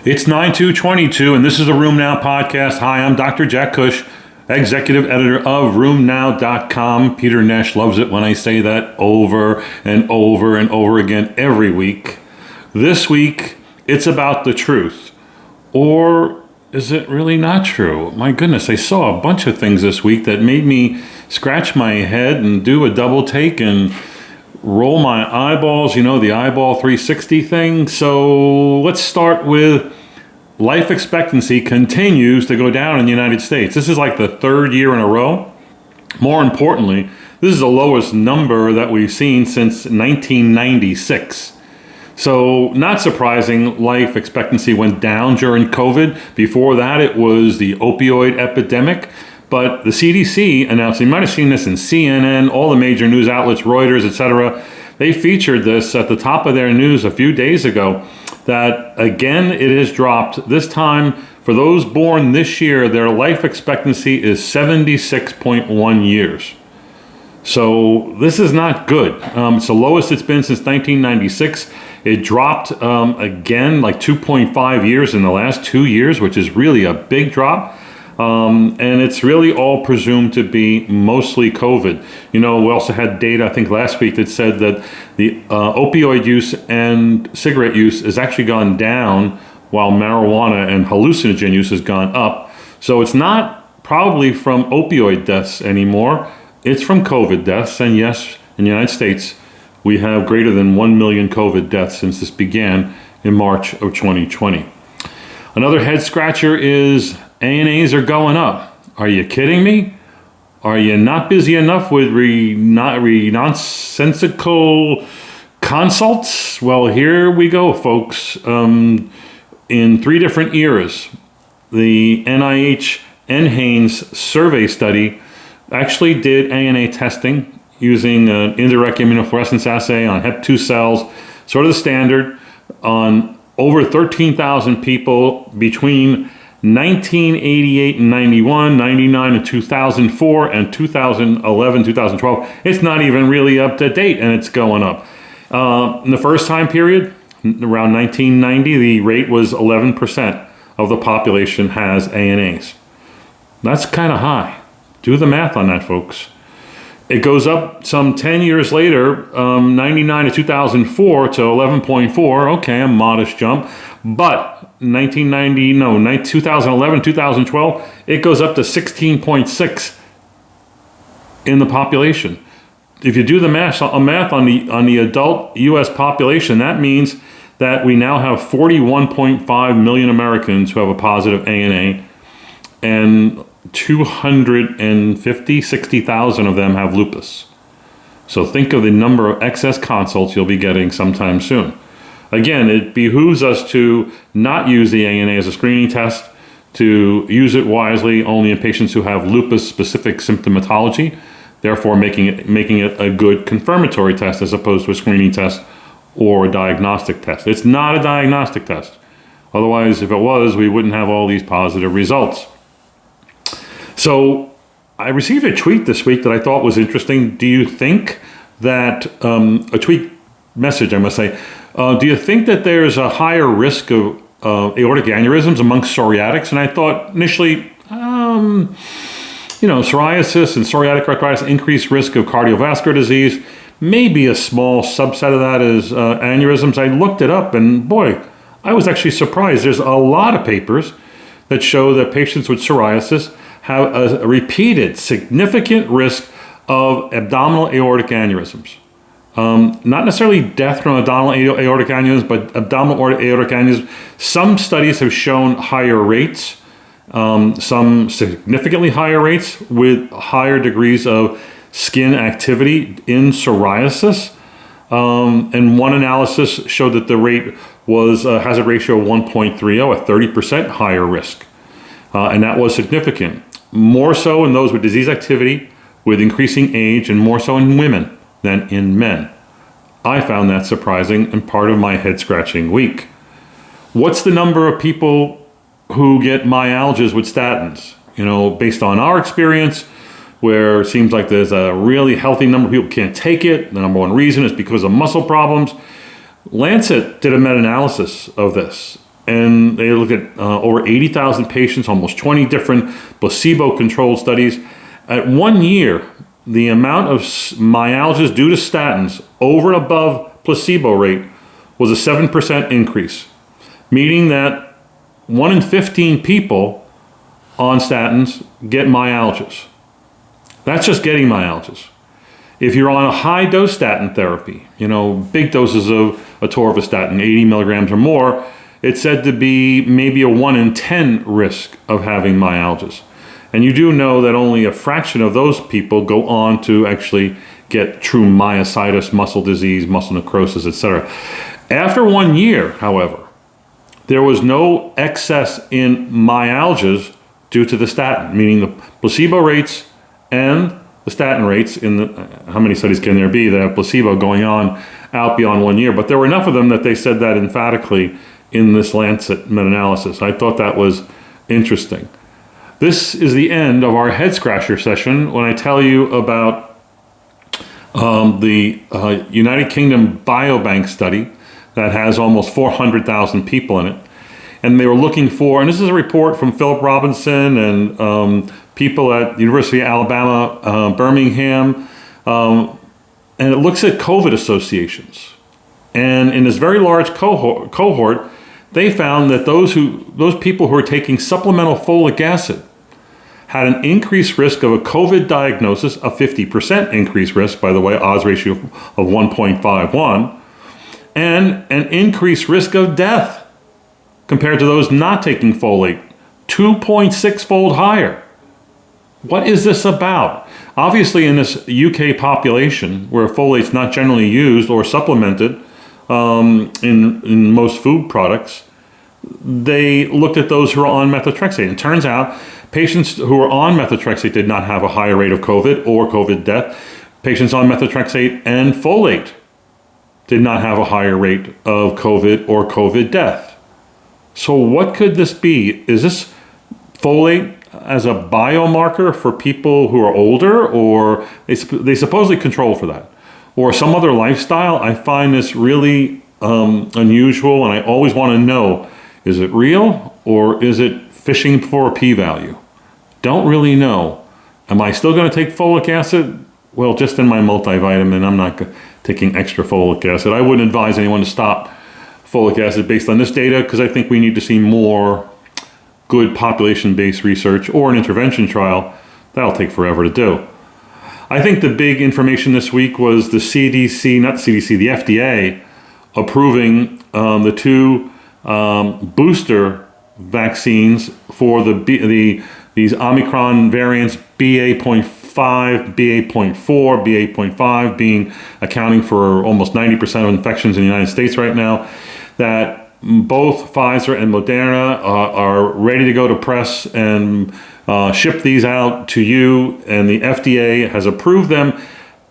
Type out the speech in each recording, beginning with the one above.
It's 9/2/22, and this is the Room Now podcast. Hi, I'm Dr. Jack Cush, executive editor of RoomNow.com. Peter Nash loves it when I say that over and over and over again every week. This week, it's about the truth. Or is it really not true? My goodness, I saw a bunch of things this week that made me scratch my head and do a double take and roll my eyeballs, the eyeball 360 thing. So let's start with life expectancy continues to go down in the United States. This is like the third year in a row. More importantly, this is the lowest number that we've seen since 1996. So not surprising, life expectancy went down during COVID. Before that, it was the opioid epidemic. But the CDC announced, you might have seen this in CNN, all the major news outlets, Reuters, etc. They featured this at the top of their news a few days ago, that again, it has dropped. This time, for those born this year, their life expectancy is 76.1 years. So this is not good. It's the lowest it's been since 1996. It dropped again, like 2.5 years in the last 2 years, which is really a big drop. And it's really all presumed to be mostly COVID. We also had data, I think last week, that said that the opioid use and cigarette use has actually gone down while marijuana and hallucinogen use has gone up. So it's not probably from opioid deaths anymore. It's from COVID deaths. And yes, in the United States, we have greater than 1 million COVID deaths since this began in March of 2020. Another head scratcher is ANAs are going up. Are you kidding me? Are you not busy enough with nonsensical consults? Well, here we go, folks. In 3 different eras, the NIH NHANES survey study actually did ANA testing using an indirect immunofluorescence assay on Hep2 cells, sort of the standard, on over 13,000 people between 1988 and 91, 99 and 2004, and 2011, 2012. It's not even really up to date, and it's going up. In the first time period, around 1990, the rate was 11% of the population has ANAs. That's kind of high. Do the math on that, folks. It goes up some 10 years later, 99 to 2004 to 11.4. Okay, a modest jump. But 2011, 2012, it goes up to 16.6 in the population. If you do the math on the adult U.S. population, that means that we now have 41.5 million Americans who have a positive ANA, and 60,000 of them have lupus. So think of the number of excess consults you'll be getting sometime soon. Again, it behooves us to not use the ANA as a screening test, to use it wisely only in patients who have lupus-specific symptomatology, therefore making it a good confirmatory test as opposed to a screening test or a diagnostic test. It's not a diagnostic test. Otherwise, if it was, we wouldn't have all these positive results. So I received a tweet this week that I thought was interesting. Do you think that, a tweet message, I must say, do you think that there's a higher risk of aortic aneurysms amongst psoriatics? And I thought initially, psoriasis and psoriatic arthritis, increased risk of cardiovascular disease. Maybe a small subset of that is aneurysms. I looked it up, and boy, I was actually surprised. There's a lot of papers that show that patients with psoriasis have a repeated significant risk of abdominal aortic aneurysms. Not necessarily death from abdominal aortic aneurysms, but abdominal aortic aneurysms. Some studies have shown higher rates, some significantly higher rates with higher degrees of skin activity in psoriasis. And one analysis showed that the rate was a hazard ratio of 1.30, a 30% higher risk. And that was significant. More so in those with disease activity, with increasing age, and more so in women than in men. I found that surprising and part of my head-scratching week. What's the number of people who get myalgias with statins? Based on our experience, where it seems like there's a really healthy number of people who can't take it. The number one reason is because of muscle problems. Lancet did a meta-analysis of this. and they looked at over 80,000 patients, almost 20 different placebo-controlled studies. At 1 year, the amount of myalgias due to statins over and above placebo rate was a 7% increase, meaning that 1 in 15 people on statins get myalgias. That's just getting myalgias. If you're on a high-dose statin therapy, big doses of atorvastatin, 80 milligrams or more, it's said to be maybe a 1 in 10 risk of having myalgias. And you do know that only a fraction of those people go on to actually get true myositis, muscle disease, muscle necrosis, etc. After 1 year, however, there was no excess in myalgias due to the statin, meaning the placebo rates and the statin rates how many studies can there be that have placebo going on out beyond 1 year? But there were enough of them that they said that emphatically in this Lancet meta-analysis. I thought that was interesting. This is the end of our head scratcher session when I tell you about the United Kingdom Biobank study that has almost 400,000 people in it. And they were looking for, and this is a report from Philip Robinson and people at the University of Alabama, Birmingham, and it looks at COVID associations. And in this very large cohort, they found that those people who are taking supplemental folic acid had an increased risk of a COVID diagnosis, a 50% increased risk, by the way, odds ratio of 1.51, and an increased risk of death compared to those not taking folate, 2.6-fold higher. What is this about? Obviously, in this UK population, where folate's not generally used or supplemented in most food products, they looked at those who are on methotrexate. It turns out patients who are on methotrexate did not have a higher rate of COVID or COVID death. Patients on methotrexate and folate did not have a higher rate of COVID or COVID death. So what could this be? Is this folate as a biomarker for people who are older, or they supposedly control for that, or some other lifestyle? I find this really unusual, and I always want to know, is it real or is it fishing for a p-value? Don't really know. Am I still going to take folic acid? Well, just in my multivitamin. I'm not taking extra folic acid. I wouldn't advise anyone to stop folic acid based on this data, because I think we need to see more good population-based research or an intervention trial. That'll take forever to do. I think the big information this week was the the FDA approving the two booster vaccines for these Omicron variants, BA.5, BA.4, BA.5 being accounting for almost 90% of infections in the United States right now, that both Pfizer and Moderna are ready to go to press and ship these out to you, and the FDA has approved them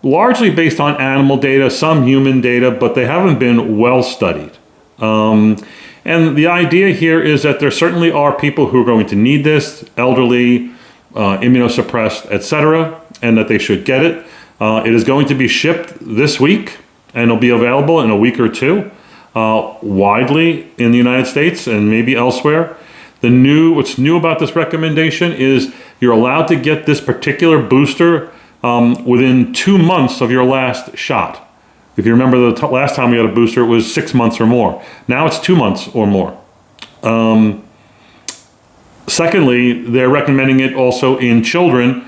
largely based on animal data, some human data, but they haven't been well studied. And the idea here is that there certainly are people who are going to need this, elderly, immunosuppressed, etc., and that they should get it. It is going to be shipped this week, and it'll be available in a week or two widely in the United States and maybe elsewhere. What's new about this recommendation is you're allowed to get this particular booster within 2 months of your last shot. If you remember the last time we had a booster, it was 6 months or more. Now it's 2 months or more. Secondly, they're recommending it also in children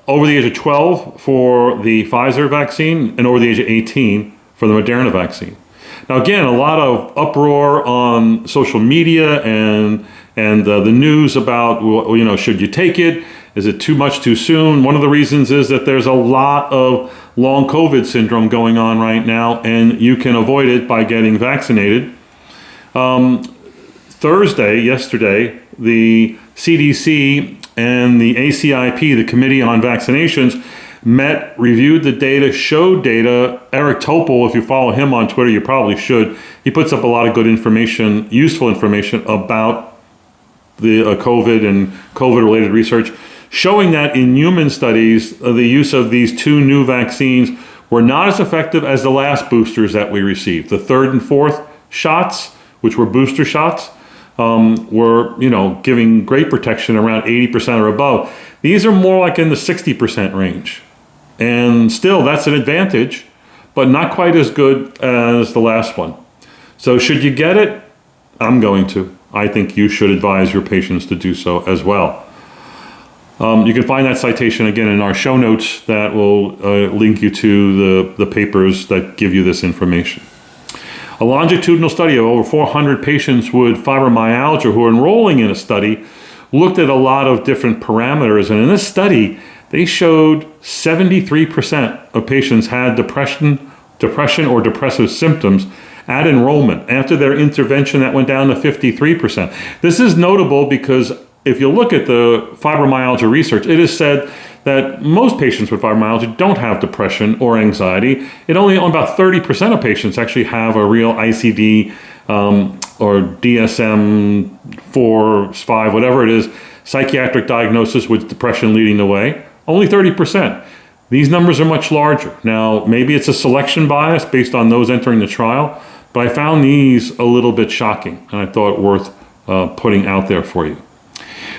over the age of 12 for the Pfizer vaccine and over the age of 18 for the Moderna vaccine. Now, again, a lot of uproar on social media and the news about, should you take it? Is it too much too soon? One of the reasons is that there's a lot of long COVID syndrome going on right now, and you can avoid it by getting vaccinated. Yesterday, the CDC and the ACIP, the Committee on Vaccinations, met, reviewed the data, showed data. Eric Topol, if you follow him on Twitter, you probably should. He puts up a lot of good information, useful information about the COVID and COVID-related research, showing that in human studies, the use of these two new vaccines were not as effective as the last boosters that we received. The third and fourth shots, which were booster shots, were, giving great protection around 80% or above. These are more like in the 60% range. And still, that's an advantage, but not quite as good as the last one. So should you get it? I'm going to. I think you should advise your patients to do so as well. You can find that citation again in our show notes that will link you to the papers that give you this information. A longitudinal study of over 400 patients with fibromyalgia who are enrolling in a study looked at a lot of different parameters. And in this study, they showed 73% of patients had depression or depressive symptoms at enrollment. After their intervention, that went down to 53%. This is notable because if you look at the fibromyalgia research, it is said that most patients with fibromyalgia don't have depression or anxiety. Only about 30% of patients actually have a real ICD or DSM-4, 5, whatever it is, psychiatric diagnosis with depression leading the way. Only 30%. These numbers are much larger. Now, maybe it's a selection bias based on those entering the trial, but I found these a little bit shocking, and I thought worth putting out there for you.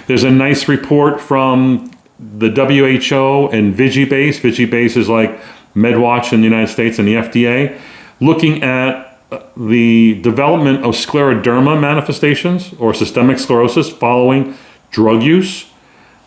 There's a nice report from the WHO and Vigibase. Vigibase is like MedWatch in the United States and the FDA, looking at the development of scleroderma manifestations or systemic sclerosis following drug use.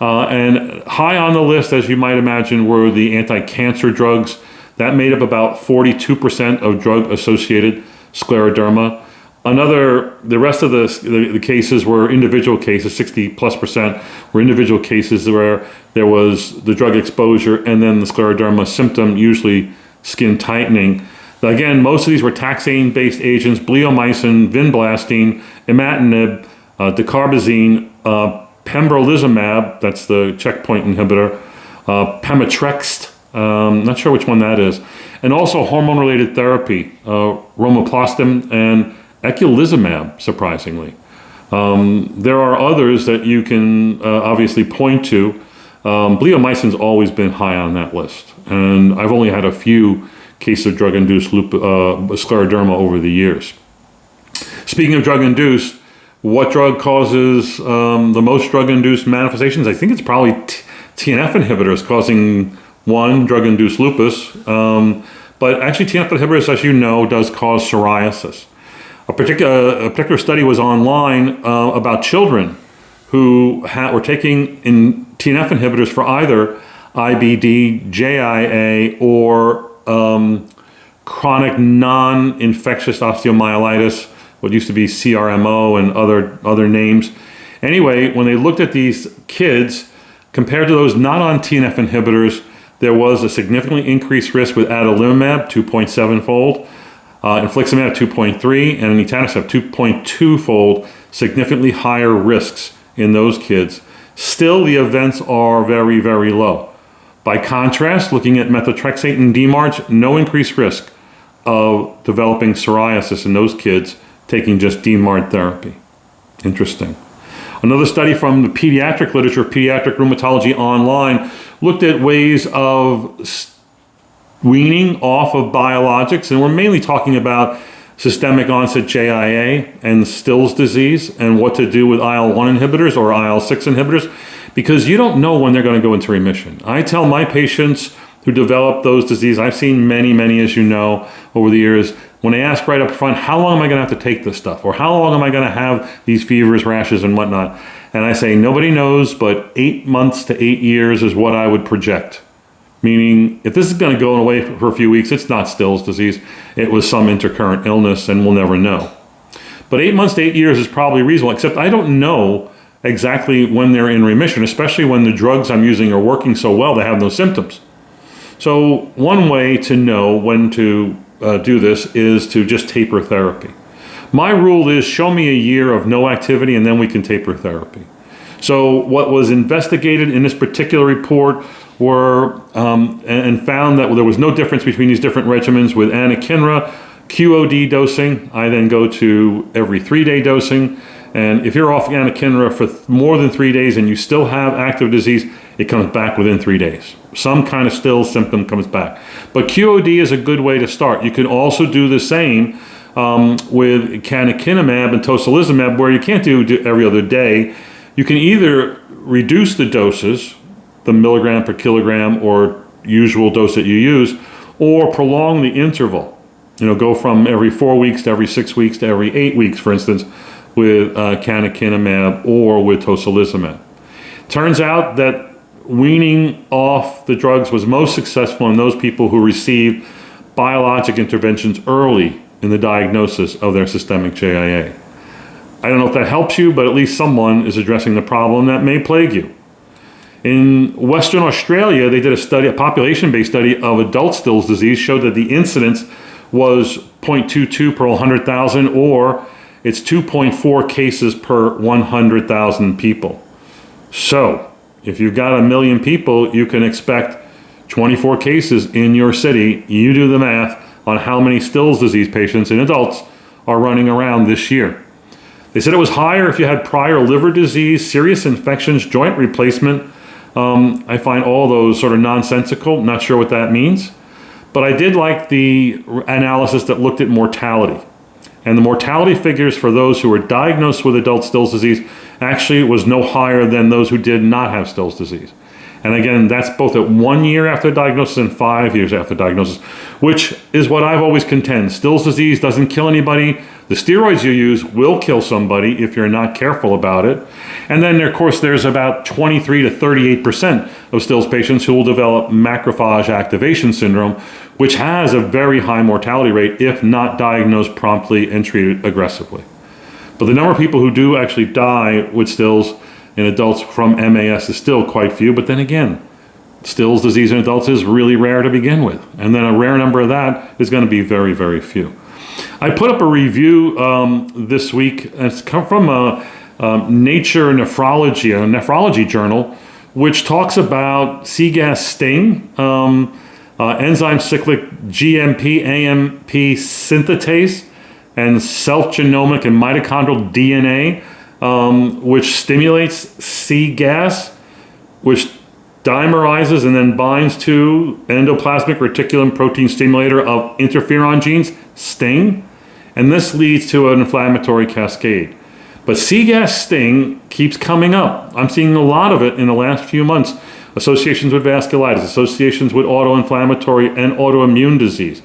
And high on the list, as you might imagine, were the anti-cancer drugs. That made up about 42% of drug-associated scleroderma. The rest of the cases were individual cases, 60+% were individual cases where there was the drug exposure and then the scleroderma symptom, usually skin tightening. Again, most of these were taxane-based agents: bleomycin, vinblastine, imatinib, dacarbazine, pembrolizumab, that's the checkpoint inhibitor, pemetrexed, not sure which one that is, and also hormone-related therapy, romoplastin and eculizumab, surprisingly. There are others that you can obviously point to. Bleomycin's always been high on that list, and I've only had a few cases of drug-induced scleroderma over the years. Speaking of drug-induced, what drug causes the most drug-induced manifestations? I think it's probably TNF inhibitors causing one, drug-induced lupus. But actually TNF inhibitors, as you know, does cause psoriasis. A particular study was online about children who were taking TNF inhibitors for either IBD, JIA, or chronic non-infectious osteomyelitis, what used to be CRMO and other names. Anyway, when they looked at these kids, compared to those not on TNF inhibitors, there was a significantly increased risk with adalimumab, 2.7-fold, infliximab, 2.3, and etanercept, 2.2-fold, significantly higher risks in those kids. Still, the events are very, very low. By contrast, looking at methotrexate and DMARDs, no increased risk of developing psoriasis in those kids taking just DMARD therapy. Interesting. Another study from the pediatric literature, Pediatric Rheumatology Online, looked at ways of weaning off of biologics, and we're mainly talking about systemic onset JIA and Still's disease and what to do with IL-1 inhibitors or IL-6 inhibitors, because you don't know when they're going to go into remission. I tell my patients who develop those diseases, I've seen many, as you know, over the years, when they ask right up front, how long am I going to have to take this stuff? Or how long am I going to have these fevers, rashes, and whatnot? And I say, nobody knows, but 8 months to 8 years is what I would project. Meaning, if this is going to go away for a few weeks, it's not Still's disease. It was some intercurrent illness, and we'll never know. But 8 months to 8 years is probably reasonable, except I don't know exactly when they're in remission, especially when the drugs I'm using are working so well they have no symptoms. So one way to know when to do this is to just taper therapy. My rule is show me a year of no activity and then we can taper therapy. So what was investigated in this particular report were and found that there was no difference between these different regimens with anakinra, QOD dosing. I then go to every 3-day dosing. And if you're off anakinra for more than 3 days and you still have active disease, it comes back within 3 days. Some kind of still symptom comes back. But QOD is a good way to start. You can also do the same with canakinumab and tocilizumab, where you can't do every other day. You can either reduce the doses, the milligram per kilogram or usual dose that you use, or prolong the interval. Go from every 4 weeks to every 6 weeks to every 8 weeks, for instance, with canakinumab or with tocilizumab. Turns out that weaning off the drugs was most successful in those people who received biologic interventions early in the diagnosis of their systemic JIA. I don't know if that helps you, but at least someone is addressing the problem that may plague you. In Western Australia, they did a study, a population-based study of adult Still's disease, showed that the incidence was 0.22 per 100,000, or it's 2.4 cases per 100,000 people. So, if you've got 1 million people, you can expect 24 cases in your city. You do the math on how many Still's disease patients in adults are running around this year. They said it was higher if you had prior liver disease, serious infections, joint replacement. I find all those sort of nonsensical, not sure what that means. But I did like the analysis that looked at mortality. And the mortality figures for those who were diagnosed with adult Still's disease actually was no higher than those who did not have Still's disease. And again, that's both at 1 year after diagnosis and 5 years after diagnosis, which is what I've always contend. Still's disease doesn't kill anybody. The steroids you use will kill somebody if you're not careful about it. And then, of course, there's about 23 to 38% of Still's patients who will develop macrophage activation syndrome, which has a very high mortality rate if not diagnosed promptly and treated aggressively. But the number of people who do actually die with Still's in adults from MAS is still quite few. But then again, Still's disease in adults is really rare to begin with. And then a rare number of that is going to be very, very few. I put up a review this week, and it's come from Nature Nephrology, a nephrology journal, which talks about CGAS sting, enzyme cyclic GMP AMP synthetase, and self-genomic and mitochondrial DNA, which stimulates CGAS, which dimerizes and then binds to endoplasmic reticulum protein stimulator of interferon genes, STING, and this leads to an inflammatory cascade. But CGAS sting keeps coming up. I'm seeing a lot of it in the last few months. Associations with vasculitis, associations with autoinflammatory and autoimmune disease.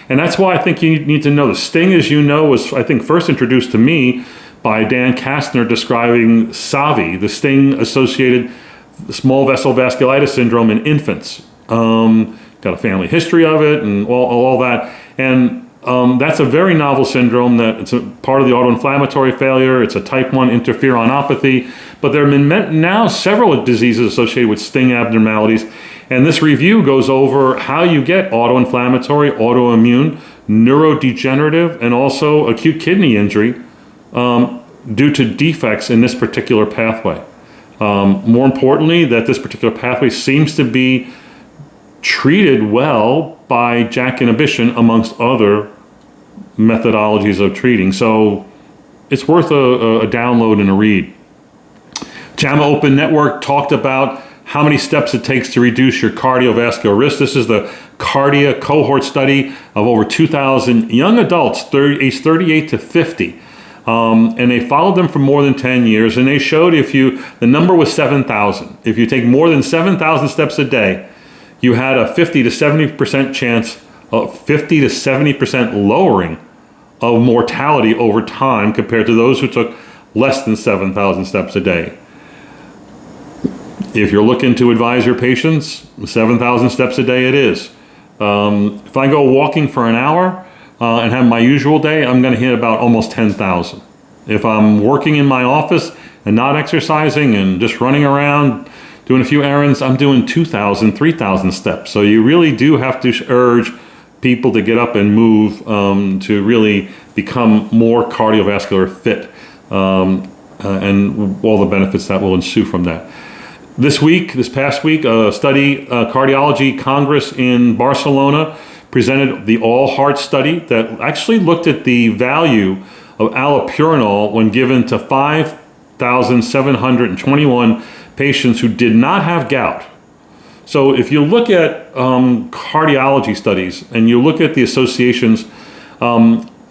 And that's why I think you need to know the sting, as you know, was, I think, first introduced to me by Dan Kastner describing SAVI, the sting-associated small vessel vasculitis syndrome in infants. Got a family history of it and all that. And that's a very novel syndrome that it's a part of the autoinflammatory failure. It's a type 1 interferonopathy. But there have been now several diseases associated with sting abnormalities. And this review goes over how you get autoinflammatory, autoimmune, neurodegenerative, and also acute kidney injury due to defects in this particular pathway. More importantly, that this particular pathway seems to be treated well by JAK inhibition amongst other methodologies of treating. So it's worth a download and a read. JAMA Open Network talked about how many steps it takes to reduce your cardiovascular risk. This is the Cardia cohort study of over 2,000 young adults, aged 38 to 50. And they followed them for more than 10 years, and they showed the number was 7,000. If you take more than 7,000 steps a day, you had a 50 to 70% chance of 50 to 70% lowering of mortality over time compared to those who took less than 7,000 steps a day. If you're looking to advise your patients, 7,000 steps a day it is. If I go walking for an hour and have my usual day, I'm going to hit about almost 10,000. If I'm working in my office and not exercising and just running around doing a few errands, I'm doing 2,000, 3,000 steps. So you really do have to urge people to get up and move to really become more cardiovascular fit and all the benefits that will ensue from that. This past week, a study, Cardiology Congress in Barcelona presented the all-heart study that actually looked at the value of allopurinol when given to 5,721 patients who did not have gout. So if you look at cardiology studies and you look at the associations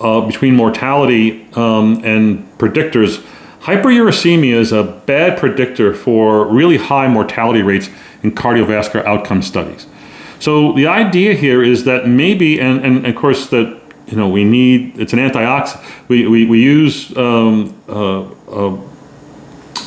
between mortality and predictors, hyperuricemia is a bad predictor for really high mortality rates in cardiovascular outcome studies. So the idea here is that maybe, and of course that, we need, it's an antioxidant. We use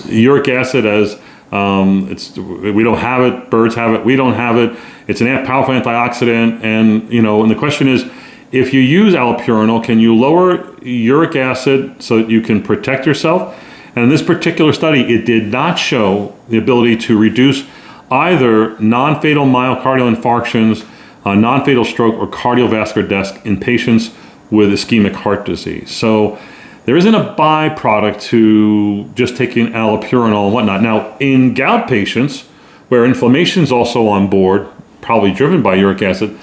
uric acid as, we don't have it, birds have it, we don't have it. It's a powerful antioxidant, and the question is, if you use allopurinol, can you lower uric acid so that you can protect yourself? And in this particular study, it did not show the ability to reduce either non-fatal myocardial infarctions, non-fatal stroke, or cardiovascular death in patients with ischemic heart disease. So there isn't a byproduct to just taking allopurinol and whatnot. Now, in gout patients, where inflammation is also on board, probably driven by uric acid,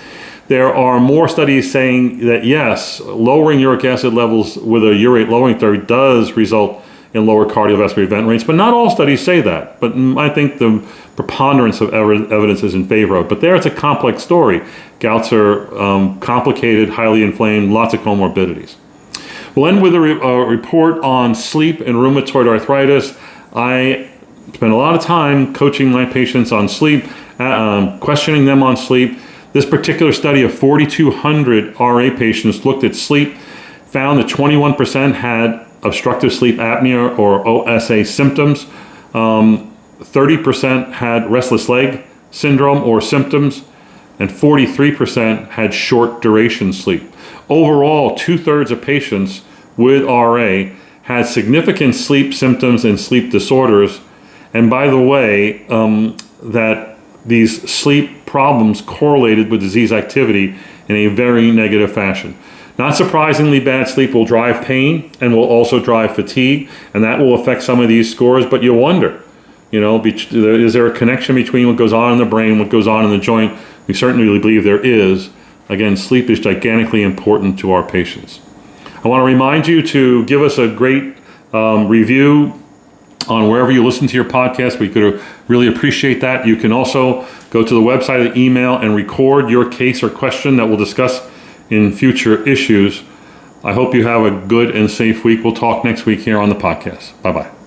there are more studies saying that yes, lowering uric acid levels with a urate lowering therapy does result in lower cardiovascular event rates, but not all studies say that. But I think the preponderance of evidence is in favor of it. But there it's a complex story. Gouts are complicated, highly inflamed, lots of comorbidities. We'll end with a report on sleep and rheumatoid arthritis. I spend a lot of time coaching my patients on sleep, questioning them on sleep. This particular study of 4,200 RA patients looked at sleep, found that 21% had obstructive sleep apnea or OSA symptoms. 30% had restless leg syndrome or symptoms, and 43% had short duration sleep. Overall, 2/3 of patients with RA had significant sleep symptoms and sleep disorders. And by the way, that these sleep problems correlated with disease activity in a very negative fashion. Not surprisingly, bad sleep will drive pain and will also drive fatigue, and that will affect some of these scores, but you wonder, is there a connection between what goes on in the brain, what goes on in the joint? We certainly believe there is. Again, sleep is gigantically important to our patients. I want to remind you to give us a great review on wherever you listen to your podcast. We could really appreciate that. You can also go to the website or email and record your case or question that we'll discuss in future issues. I hope you have a good and safe week. We'll talk next week here on the podcast. Bye-bye.